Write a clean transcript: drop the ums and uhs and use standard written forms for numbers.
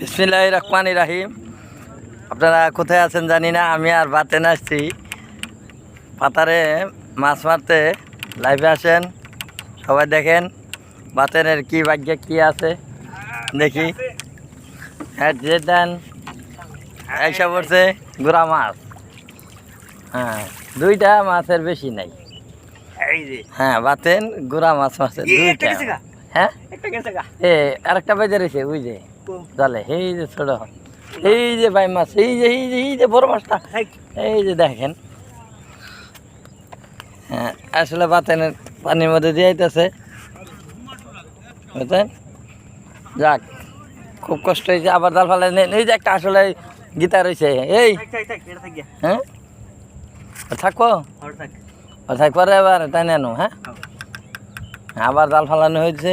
বিসমিল্লাহির রহমানির রহিম। আপনারা কোথায় আছেন জানি না, আমি আর বাতেন আসছি পাতারে মাছ মারতে। লাইভে আসেন, সবাই দেখেন বাতেনের কি ভাগ্যে কি আছে দেখি। হ্যাঁ যে দেন এইসব পড়ছে গুড়া মাছ। হ্যাঁ, দুইটা মাছের বেশি নাই। হ্যাঁ, বাতেন গুড়া মাছ মাছের দুইটা। হ্যাঁ, আরেকটা বেজে রয়েছে ওই যে জালে, এই যে ছোট, এই যে ভাই মাছ, এই যে বড় মাছটা, এই যে দেখেন। হ্যাঁ, আসলে বাতেনের পানির মধ্যে দিয়ে আইতেছে, বুঝলেন? যাক, খুব কষ্ট হয়েছে। আবার জাল ফালে এই যে একটা আসলে গীতা রয়েছে, এই হ্যাঁ থাকবো থাক পরে এবার তাই নেন। হ্যাঁ, আবার জাল ফালানো হয়েছে।